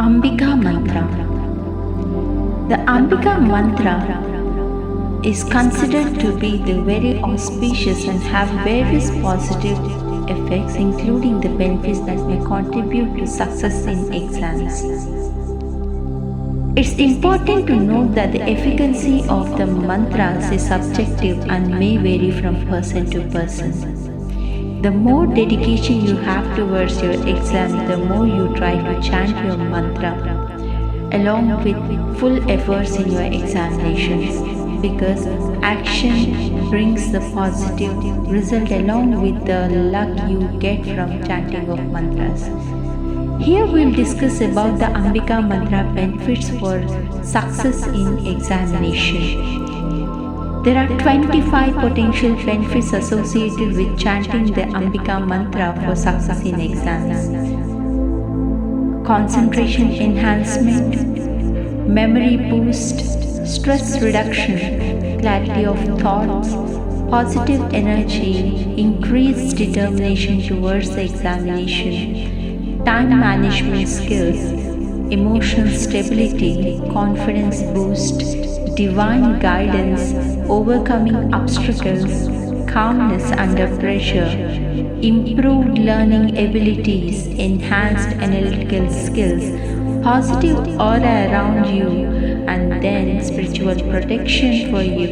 Ambika Mantra. The Ambika Mantra is considered to be the very auspicious and have various positive effects, including the benefits that may contribute to success in exams. It's important to note that the efficacy of the mantras is subjective and may vary from person to person. The more dedication you have towards your exam, the more you try to chant your mantra along with full efforts in your examinations, because action brings the positive result along with the luck you get from chanting of mantras. Here we'll discuss about the Ambika Mantra benefits for success in examination. There are 25 potential benefits associated with chanting the Ambika Mantra for success in exams. Concentration enhancement, memory boost, stress reduction, clarity of thoughts, positive energy, increased determination towards the examination, time management skills, emotional stability, confidence boost, divine guidance, overcoming obstacles, calmness under pressure, improved learning abilities, enhanced analytical skills, positive aura around you, and then spiritual protection for you.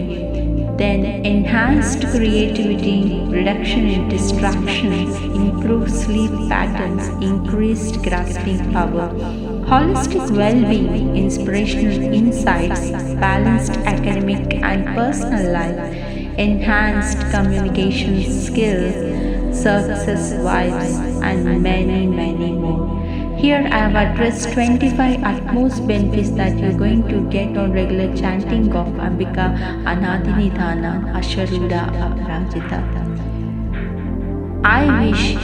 Then enhanced creativity, reduction in distractions, improved sleep patterns, increased grasping power, holistic well-being, inspirational insights, balanced academic and personal life, enhanced communication skills, success vibes, and many more. Here I have addressed 25 utmost benefits that you are going to get on regular chanting of Ambika Anadinidhana Asharuda Rajita. I wish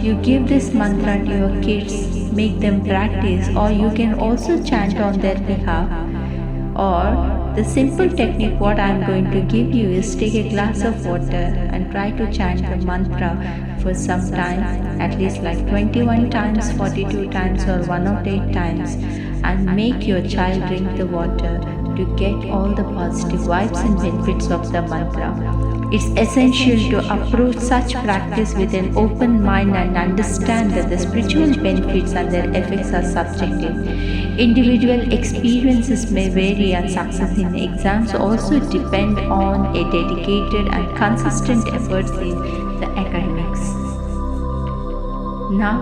you give this mantra to your kids, make them practice, or you can also chant on their behalf. Or the simple technique what I am going to give you is take a glass of water and try to chant the mantra for some time, at least like 21 times, 42 times or 108 times, and make your child drink the water to get all the positive vibes and benefits of the mantra. It's essential to approach such practice with an open mind and understand that the spiritual benefits and their effects are subjective. Individual experiences may vary, and success in exams also depend on a dedicated and consistent efforts in the academics. Now,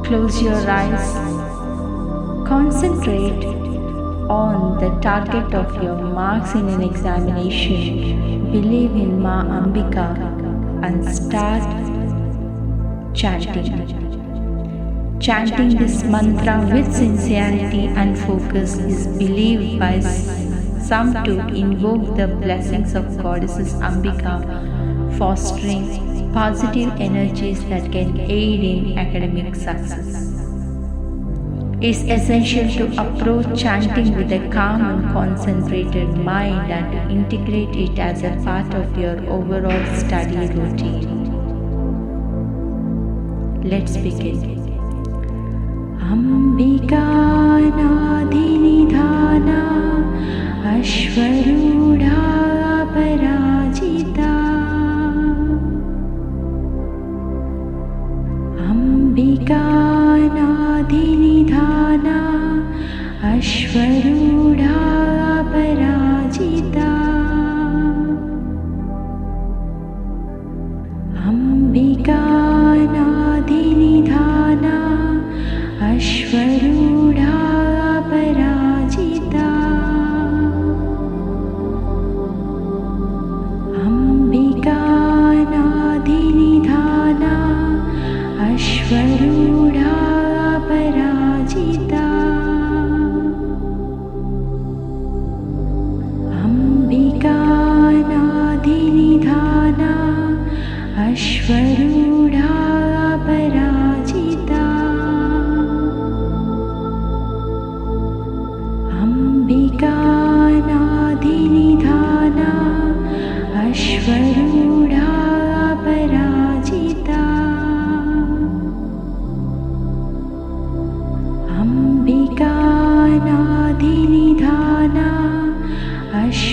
close your eyes. Concentrate on the target of your marks in an examination. Believe in Ma Ambika and start chanting. Chanting this mantra with sincerity and focus is believed by some to invoke the blessings of Goddesses Ambika, fostering positive energies that can aid in academic success. It's essential to approach chanting with a calm and concentrated mind and to integrate it as a part of your overall study routine. Let's begin. Ambika Nadinidhana Ashwarudha Parajita. Ambika Nadinidhana Ashwarudha Parajita. Ambika Nadinidhana Ashwarudha Parajita. Ambika Nadinidhana Ashwarudha Parajita.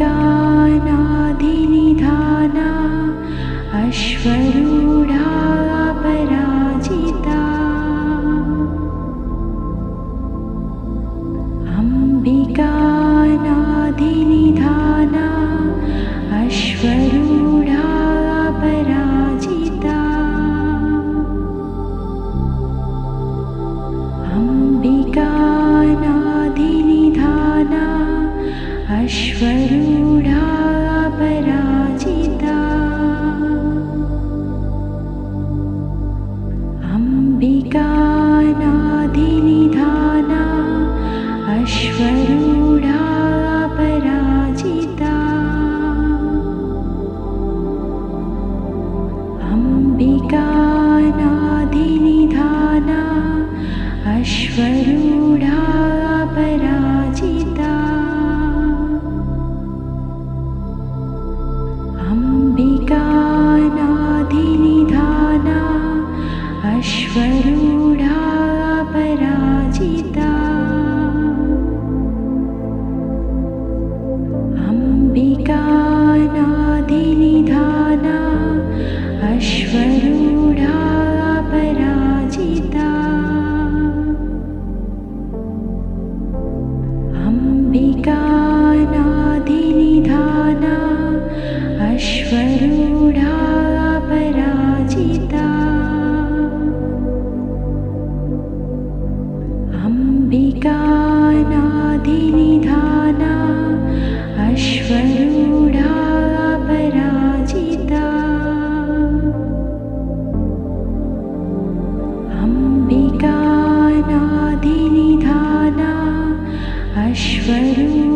अम्बिकानादिनिधाना अश्वरूढा पराजिता अम्बिकानादिनिधाना अश्वरूढा पराजिता अम्बिकानादिनिधाना अश्वरूढा पराजिता अम्बिकानादिनिधाना अश्वरूढा पराजिता अम्बिकानादिनिधाना अश्वरूढा पराजिता अम्बिकानादिनिधाना अश्वरूढा पराजिता अम्बिकानादिनिधाना अश्वरूढा पराजिता अम्बिकानादिनिधाना अश्वरूढा पराजिता अम्बिकानादिनिधाना अश्वरूढा पराजिता अम्बिकानादिनिधाना अश्वरूढा